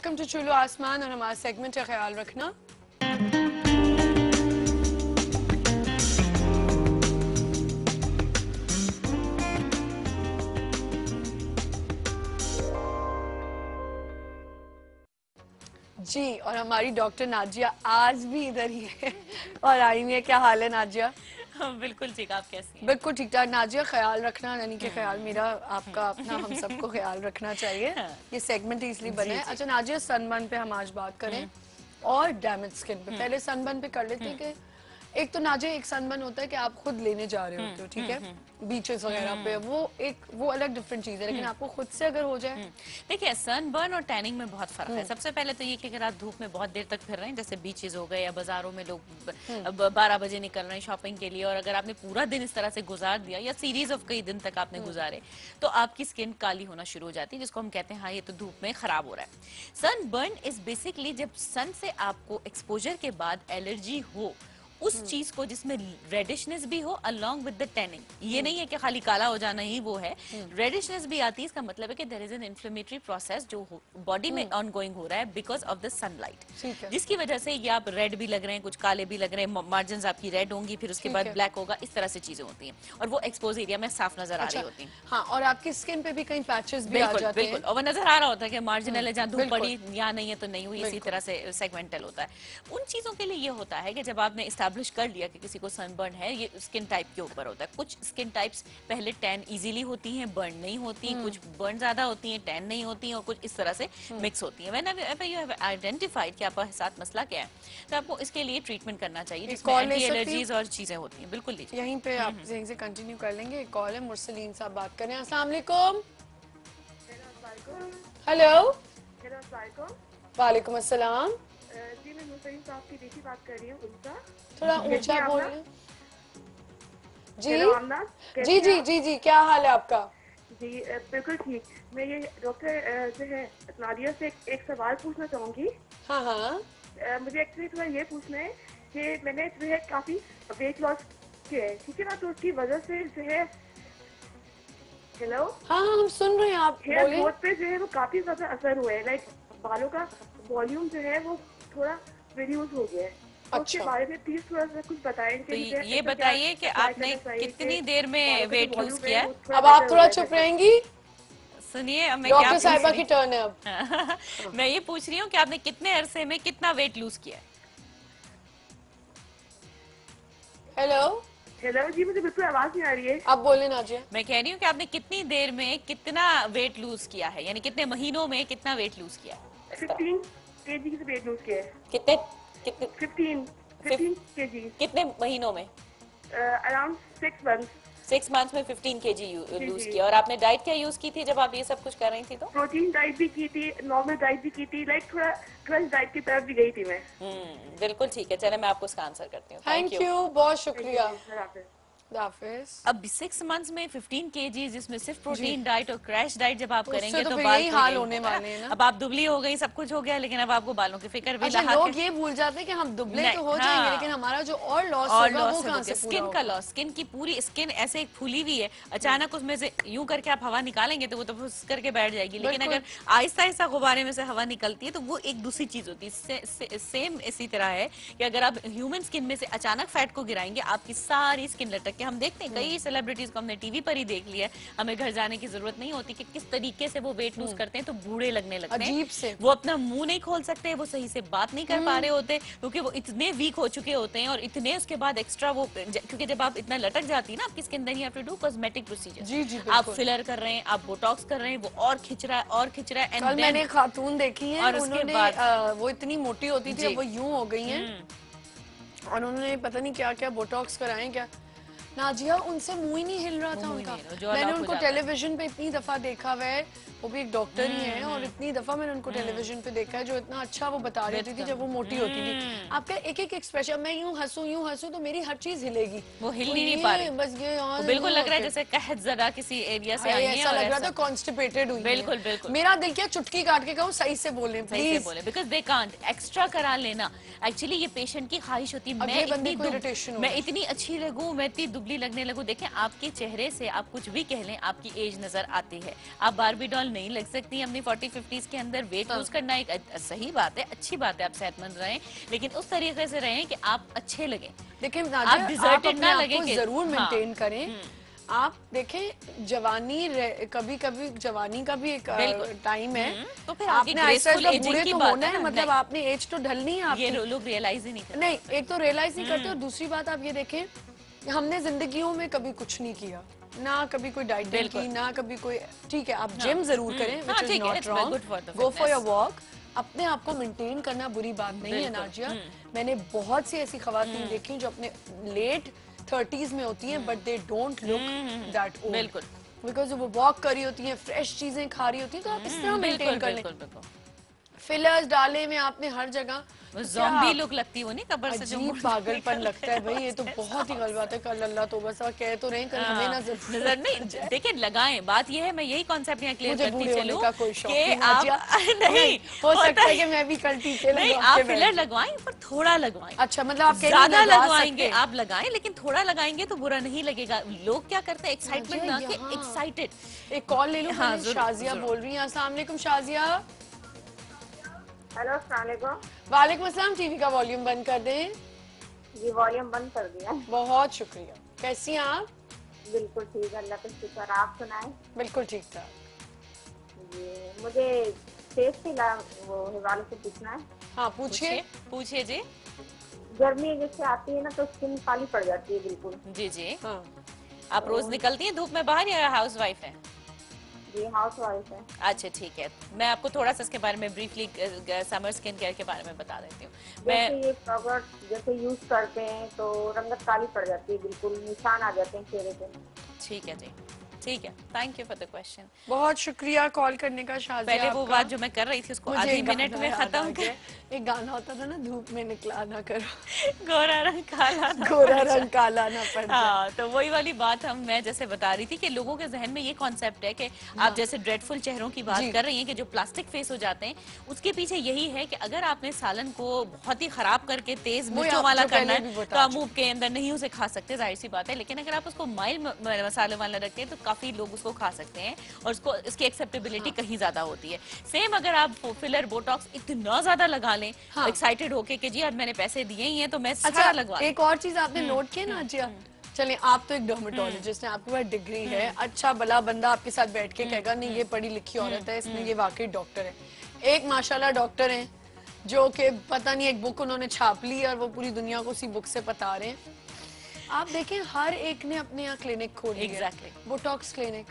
Welcome to चुलू आसमान और हमारा सेगमेंट का ख्याल रखना। जी, और हमारी डॉक्टर नाजिया आज भी इधर ही है और आई हुई है। क्या हाल है नाजिया? बिल्कुल ठीक, आप कैसी हैं? बिल्कुल ठीक ठाक नाजिया। ख्याल रखना यानी कि ख्याल मेरा आपका अपना, हम सबको ख्याल रखना चाहिए। ये सेगमेंट इसलिए बना है। अच्छा नाजिया, सनबर्न पे हम आज बात करें और डैमेज स्किन पे। पहले सनबर्न पे कर लेते हैं कि एक तो नाजिया एक सनबर्न होता है कि आप खुद लेने जा रहे होते हो, ठीक है, बीचेस वगैरह पे, वो अलग डिफरेंट चीज है, लेकिन आपको खुद से अगर हो जाए। देखिए, सनबर्न और टैनिंग में बहुत फर्क है। सबसे पहले तो ये कि अगर आप धूप में बहुत देर तक फिर रहे हैं, जैसे बीचेस हो गए या बाजारों में लोग 12 बजे निकल रहे हैं शॉपिंग के लिए, और अगर आपने पूरा दिन इस तरह से गुजार दिया या सीरीज ऑफ कई दिन तक आपने गुजारे, तो आपकी स्किन काली होना शुरू हो जाती है, जिसको हम कहते हैं हाँ ये तो धूप में खराब हो रहा है। सनबर्न इज बेसिकली जब सन से आपको एक्सपोजर के बाद एलर्जी हो उस चीज को जिसमें रेडिशनेस भी हो अलोंग विद द टैनिंग। ये नहीं है कि खाली काला हो जाना ही वो है, रेडिशनेस भी आती है। इसका मतलब है कि there is an inflammatory process जो बॉडी में ऑनगोइंग हो रहा है बिकॉज ऑफ द सनलाइट, जिसकी वजह से ये आप रेड भी लग रहे हैं, कुछ काले भी लग रहे हैं, मार्जिन आपकी रेड होंगी, फिर उसके बाद ब्लैक होगा, इस तरह से चीजें होती हैं और वो एक्सपोज एरिया में साफ नजर आ रही होती हैं। हाँ, और आपकी स्किन पे भी कहीं पैचेस भी आ जाते हैं, और वो नजर आ रहा होता है कि मार्जिनल है, जहाँ धूप पड़ी यहाँ नहीं है तो नहीं हुई, इसी तरह से सेगमेंटल होता है। उन चीजों के लिए ये होता है कि जब आपने एस्टैब्लिश कर लिया कि किसी को सनबर्न है, ये स्किन टाइप के ऊपर होता है। कुछ स्किन टाइप्स पहले टैन इजीली होती हैं, बर्न नहीं होती, कुछ बर्न ज्यादा होती हैं, टैन नहीं होती हैं, और कुछ इस तरह से मिक्स होती हैं। व्हेनेवर यू हैव आइडेंटिफाइड कि आपके साथ मसला क्या है, तो आपको इसके लिए ट्रीटमेंट करना चाहिए, जिसमें एंटी एलर्जीज और चीजें होती हैं। बिल्कुल लीजिए, यहीं पे आप यहीं से कंटिन्यू कर लेंगे। एक कॉल है, मुरसलीन साहब बात करें। अस्सलाम वालेकुम। हेलो। वालेकुम अस्सलाम। जी, मैं मुरसलीन साहब की बेटी बात कर रही हूँ, उनका थोड़ा ऊंचा बोलिए। जी जी जी जी जी जी, क्या हाल है आपका? जी, बिल्कुल ठीक। मैं ये डॉक्टर जो है नादिया से एक सवाल पूछना चाहूंगी। हाँ हाँ। मुझे एक्चुअली थोड़ा ये पूछना है कि मैंने जो है काफी वेट लॉस किया है, ठीक है ना, तो उसकी वजह से जो है, हेलो, हाँ हाँ, हम सुन रहे हैं, आप हेयर बोलिए। ग्रोथ पे जो है वो काफी ज्यादा असर हुआ है। लाइक बालों का वॉल्यूम जो है वो थोड़ा रिड्यूस हो गया है। तो उसके बारे में प्लीज थोड़ा सा कुछ बताएं कि तो ये बताइए कि आपने कितनी देर में वेट लूज किया है? अब आप थोड़ा चुप रहेंगी। सुनिए, अब मैं डॉक्टर साहिबा की टर्न है अब। मैं ये पूछ रही हूँ कि आपने कितने अरसे में कितना वेट लूज किया है? हेलो जी, मुझे बिल्कुल आवाज नहीं आ रही है। आप बोले नाजिया। मैं कह रही हूँ कि आपने कितनी देर में कितना वेट लूज किया है, यानी कितने महीनों में कितना वेट लूज किया है? 15 kg से वेट लूज किया है। कितने कितने 15 kg। कितने महीनों में? Around 6 months। 6 months में 15 kg लूज किया। और आपने डाइट क्या यूज की थी जब आप ये सब कुछ कर रही थी? तो प्रोटीन डाइट भी की थी, नॉर्मल डाइट भी की थी, लाइक थोड़ा क्रश डाइट की तरफ भी गई थी मैं। बिल्कुल ठीक है, चले मैं आपको उसका आंसर करती हूँ। थैंक यू, बहुत शुक्रिया। अब 6 months में 15 kg, जिसमें सिर्फ प्रोटीन डाइट और क्रैश डाइट जब आप करेंगे तो फिर बाल यही हाल होने वाले हैं ना। अब आप दुबली हो गई, सब कुछ हो गया, लेकिन अब आपको बालों की फिक्र भी अच्छा, लोग ये भूल जाते हैं कि हम दुबले तो हो जाएंगे, लेकिन हमारा जो और लॉस होगा वो कहाँ से पूरा स्किन का लॉस, स्किन की पूरी स्किन ऐसे एक फूली हुई है, अचानक उसमें से यूं करके आप हवा निकालेंगे तो वो तो फुस करके बैठ जाएगी, लेकिन अगर आहिस्ता आहिस्ता गुब्बारे में से हवा निकलती है तो वो एक दूसरी चीज होती है। सेम इसी तरह है कि अगर आप ह्यूमन स्किन में से अचानक फैट को गिराएंगे, आपकी सारी स्किन लटक के, हम देखते हैं कई सेलिब्रिटीज को हमने टीवी पर ही देख लिया है, हमें घर जाने की जरूरत नहीं होती, कि किस तरीके से वो वेट लूज करते हैं तो बूढ़े लगने लगते हैं, अजीब से। वो अपना मुंह नहीं खोल सकते, वो सही से बात नहीं कर पा रहे होते, क्योंकि वो इतने वीक हो चुके होते हैं, और इतने उसके बाद एक्स्ट्रा वो, क्योंकि जब आप इतना लटक जाती है ना आपकी skin, then you have to do cosmetic procedure. जी जी, आप फिलर कर रहे हैं, आप बोटॉक्स कर रहे हैं, वो और खिंच रहा है और खिंच रहा है। कल मैंने खातून देखी है, और उसके उन्होंने वो इतनी मोटी होती थी, अब वो यूं हो गई हैं, और उन्होंने पता नहीं क्या क्या बोटॉक्स कराए क्या। नाजिया, उनसे मुंह ही नहीं हिल रहा था उनका। मैंने उनको टेलीविजन पे इतनी दफा देखा हुआ है, वो भी एक डॉक्टर ही हैं, और इतनी दफा मैंने उनको टेलीविजन पे देखा है, जो इतना अच्छा वो बता रही थी जब वो मोटी होती थी। आपका एक एक एक्सप्रेशन, मैं यूं हंसूं तो मेरी हर चीज हिलेगी, वो हिल ही नहीं पा रही, बस ये बिल्कुल लग रहा है जैसे कहत जरा किसी एरिया से आई है, ऐसा लग रहा था कॉन्स्टिपेटेड हुई। बिल्कुल बिल्कुल। मेरा दिल क्या, चुटकी काट के कहूँ सही से बोले, सही से बोले, बिकॉज दे कांट एक्स्ट्रा करा लेना। एक्चुअली ये पेशेंट की ख्वाहिश होती है, मैं इतनी अच्छी लगूं, मैं इतनी दुबली लगने लगूं। देखें, आपके चेहरे से आप कुछ भी कह लें, आपकी एज नजर आती है। आप बारबी डॉल नहीं लग सकती अपनी 40-50s के अंदर। वेट लूज करना एक सही बात है, अच्छी बात है, आप सेहतमंद रहें, लेकिन उस तरीके से रहें कि आप अच्छे लगें। देखिए आप डिजर्टेड ना लगे कि जरूर मेंटेन करें। आप देखें, जवानी कभी कभी जवानी का भी एक टाइम है, तो फिर आपने ऐसा बूढ़े तो होना है, मतलब नहीं। आपने एज तो ढलनी है आपकी। ये लोग रियलाइज ही नहीं करते। नहीं, एक तो रियलाइज नहीं करते, और दूसरी बात आप ये देखें, हमने जिंदगियों में कभी कुछ नहीं किया ना, कभी कोई डाइटिंग की ना, कभी कोई, ठीक है आप जिम जरूर करें, which is not wrong, go for your walk, अपने आप को मेंटेन करना बुरी बात नहीं है नाजिया। मैंने बहुत सी ऐसी खवातीन देखी जो अपने लेट 30s में होती हैं, but they don't look that old. बिल्कुल, बिकॉज वो वॉक कर रही होती हैं, फ्रेश चीजें खा रही होती हैं, तो आप इस तरह मेंटेन कर लें। फिलर्स डाले में आपने हर जगह, ज़ॉम्बी लुक लगती हो नहीं कब्र से, अजीब पागलपन लगता है भाई। ये तो बहुत ही गलत बात है। कल अल्लाह तौबा सा कह तो रहे, कल हमें ना नजर नहीं। देखिए, लगाएं, बात ये है, मैं यही कॉन्सेप्ट यहाँ क्लियर करती चलूं का कोई शौक कि आप नहीं हो सकता है कि मैं भी कल टीके नहीं, आप फिलर लगवाएं पर थोड़ा लगवाएं। अच्छा, मतलब आप ज्यादा लगवाएंगे, आप लगाएं, लेकिन थोड़ा लगाएंगे तो बुरा नहीं लगेगा। लोग क्या करते हैं, एक्साइटमेंट में आके एक्साइटेड। एक कॉल ले लूं। हाँ, शाजिया बोल रही है। अस्सलाम वालेकुम शाजिया। हेलो, अस्सलाम वालेकुम। वालेकुम अस्सलाम। टीवी का वॉल्यूम बंद कर दें। जी, वॉल्यूम बंद कर दिया। बहुत शुक्रिया। कैसी हैं आप? बिल्कुल ठीक, अल्लाह का शुक्र। आप सुनाएं? बिल्कुल ठीक था जी, मुझे फेस के वो हवाले से पूछना है। हाँ, पूछिए पूछिए जी। गर्मी जैसे आती है ना, तो स्किन काली पड़ जाती है बिल्कुल। जी जी। हाँ। आप रोज निकलती हैं धूप में बाहर या हाउस वाइफ है? जी, हाउस वाइफ है। अच्छा, ठीक है। मैं आपको थोड़ा सा इसके बारे में ब्रीफली समर स्किन केयर के बारे में बता देती हूँ। जैसे ये प्रोडक्ट जैसे यूज करते हैं तो रंगत काली पड़ जाती है, बिल्कुल निशान आ जाते हैं चेहरे पे। ठीक है जी, ठीक है। Thank you for the question. बहुत शुक्रिया कॉल करने का शाजिया। पहले वो बात जो मैं कर रही थी उसको आधे मिनट में खत्म कर। एक गाना होता था ना, धूप में निकला ना करो गोरा रंग काला ना गोरा रंग काला ना पड़ जाए। हाँ, तो वही वाली बात मैं जैसे बता रही थी कि लोगों के जहन में ये कॉन्सेप्ट है कि आप जैसे ड्रेडफुल चेहरों की बात कर रही हैं कि जो प्लास्टिक फेस हो जाते हैं, उसके पीछे यही है कि अगर आपने सालन को बहुत ही खराब करके तेज मिर्चों वाला करना है तो आप मुंह के अंदर नहीं उसे खा सकते, जाहिर सी बात है। लेकिन अगर आप उसको माइल्ड मसाले वाला रखते हैं तो काफी लोग उसको खा सकते हैं और उसको इसकी एक्सेप्टेबिलिटी कहीं ज्यादा होती है। सेम अगर आप फिलर बोटॉक्स इतना ज्यादा लगा लें एक्साइटेड होके कि जी आज मैंने पैसे दिए ही हैं तो मैं सारा लगवा। एक और चीज आपने नोट किया ना जिया, चलिए आप तो एक डर्मेटोलॉजिस्ट हैं, आपके पास डिग्री है, अच्छा भला बंदा आपके साथ बैठ के कहेगा नहीं ये पढ़ी लिखी औरत है, इसमें ये वाकई डॉक्टर है। एक माशाल्लाह डॉक्टर हैं जो कि पता नहीं एक बुक उन्होंने छाप ली और वो पूरी दुनिया को उसी बुक से बता रहे हैं। आप देखें हर एक ने अपने यहाँ क्लिनिक खोल लिया। Exactly. बोटॉक्स क्लिनिक,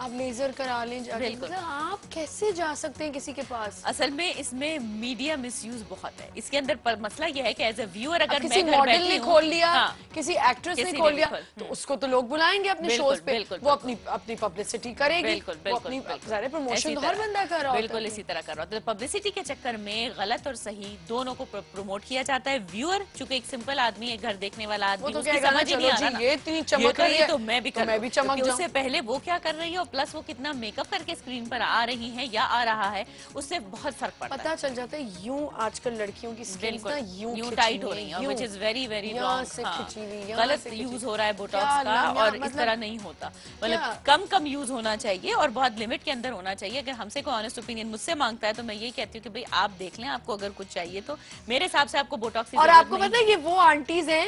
आप लेजर करा लें जाके, मतलब आप कैसे जा सकते हैं किसी के पास? असल में इसमें मीडिया मिसयूज बहुत है। इसके अंदर मसला यह है कि एज ए व्यूअर अगर किसी मॉडल ने खोल लिया, किसी एक्ट्रेस ने खोल लिया, तो उसको तो लोग बुलाएंगे अपने शोज पे, वो अपनी पब्लिसिटी करेगी, वो अपनी सारे प्रमोशन हर बंदा कर रहा है। बिल्कुल इसी तरह कर रहा है। तो पब्लिसिटी के चक्कर में गलत और सही दोनों को प्रमोट किया जाता है। व्यूअर चूंकि एक सिंपल आदमी है, घर देखने वाला आदमी, उसकी समझ ही नहीं आ रहा ये इतनी चमक रही है तो मैं भी चमक जाऊं। उससे पहले वो क्या कर रही है और प्लस वो कितना मेकअप करके स्क्रीन पर आ रही है या आ रहा है, उससे बहुत फर्क पड़ता है। पता चल जाता है। यूं आजकल लड़कियों की स्किन ना यूं टाइट हो रही है, which is very very wrong. गलत यूज हो रहा है बोटॉक्स का और इस तरह नहीं होता। मतलब कम यूज होना चाहिए और बहुत लिमिट के अंदर होना चाहिए। अगर हमसे कोई ऑनेस्ट ओपिनियन मुझसे मांगता है तो मैं यही कहती हूँ कि भाई आप देख लें, आपको अगर कुछ चाहिए तो मेरे हिसाब से आपको बोटॉक्स। और आपको पता है ये वो आंटीज हैं,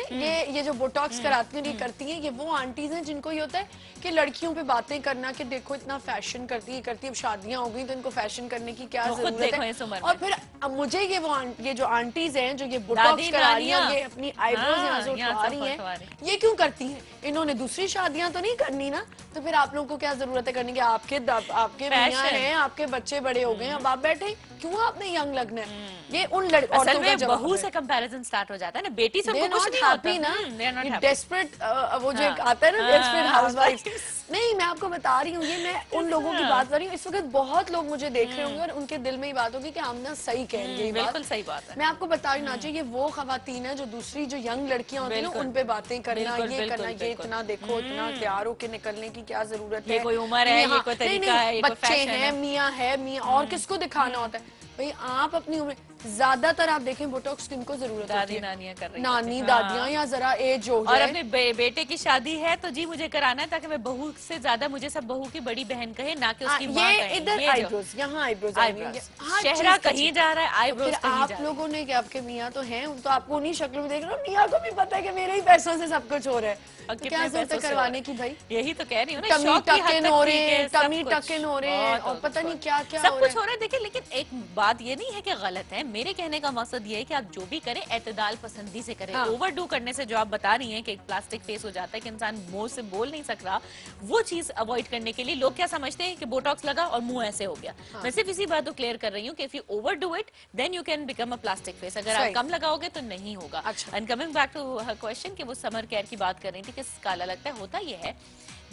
ये जो बोटॉक्स कराती हैं, ये करती हैं, ये वो आंटीज हैं जिनको ये होता है कि लड़कियों पे बातें करना कि देखो इतना फैशन करती है, अब शादियां हो गई तो इनको फैशन करने की क्या जरूरत है। और फिर मुझे ये जो आंटीज हैं जो ये बोटॉक्स करा रही हैं, ये अपनी आईब्रोज यहाँ से उठा रही हैं, ये क्यों करती हैं? इन्होंने दूसरी शादियां तो नहीं करनी ना, तो फिर आप लोगों को क्या जरूरत है करने की? आपके मियां हैं, आपके बच्चे बड़े हो गए, अब आप बैठे, क्यों आपने यंग लगना है? ये उन औरतों का जवाब बहू से कंपैरिजन स्टार्ट हो जाता है ना, बेटी से उनको कुछ नहीं होता ना। डेस्परेट वो जो आता है ना, डेस्परेट हाउसवाइफ। नहीं, मैं आपको बता रही हूँ, ये मैं उन लोगों की बात कर रही हूँ। इस वक्त बहुत लोग मुझे देख रहे होंगे और उनके दिल में ये बात होगी कि आमना सही कह रही है। बिल्कुल सही बात है। मैं आपको बता रही हूँ, ये वो खवातीन है जो दूसरी जो यंग लड़कियां होती है ना, उन पे बातें करना, ये करना, ये इतना देखो, इतना तैयार होके निकलने की क्या जरूरत है? कोई उम्र है, ये कोई तरीका है, बच्चे हैं, मियाँ है, मियाँ और किसको दिखाना होता है? भाई आप अपनी उम्र ज्यादातर आप देखें बोटॉक्स किनको जरूरत होती दादी है? नानियां कर रही नानी होती हैं। दादियां या जरा एज हो और जाए। अपने बेटे की शादी है तो जी मुझे कराना है, ताकि मैं बहू से ज्यादा मुझे सब बहू की बड़ी बहन कहे, ना कि उसकी माँ ये कहे। इधर ये जो आईब्रोज, यहाँ आईब्रोज आईब्रोज, चेहरा कहीं जा रहा है, आईब्रोज फिर कहीं आप जा रहा है। लोगों ने कि आपके मियाँ तो हैं, तो आपको उन्हीं शक्ल में देख रहे हो, मियाँ को भी पता है कि मेरे ही पैसों से सब कुछ हो रहा है, और तो कितने क्या जरूरत है पैसों से करवाने हो की भाई? यही तो कह रही हूँ ना, टमी शौक की हद टकिन तक हो ठीक रहे है, हैं, सब टमी कुछ। टकिन हो रहे हैं, और पता नहीं क्या क्या सब हो कुछ रहा हो रहा है। देखिए, लेकिन एक बात ये नहीं है कि गलत है। मेरे कहने का मकसद ये है कि आप जो भी करें एतदाल पसंदी से करें। हाँ। ओवरडू करने से जो आप बता रही हैं कि एक प्लास्टिक फेस हो जाता है कि इंसान मुंह से बोल नहीं सक रहा, वो चीज अवॉइड करने के लिए लोग क्या समझते हैं कि बोटॉक्स लगा और मुंह ऐसे हो गया। मैं सिर्फ इसी बात को क्लियर कर रही हूँ कि if you overdo it then you can become a plastic face. अगर आप सही। कम लगाओगे तो नहीं होगा। अच्छा। And coming back to her question कि वो समर केयर की बात कर रही थी कि काला लगता है, होता ये है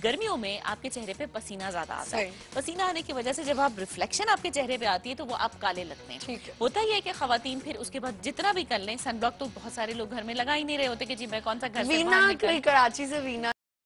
गर्मियों में आपके चेहरे पे पसीना ज्यादा आता है। सही। पसीना आने की वजह से जब आप रिफ्लेक्शन आपके चेहरे पे आती है तो वो आप काले लगते हैं। ठीक है। होता ही है कि खवातीन फिर उसके बाद जितना भी कर लें, सनब्लॉक तो बहुत सारे लोग घर में लगा ही नहीं रहे होते कि जी मैं कौन सा घर से वीना बाहर निकल कोई कराची से वीना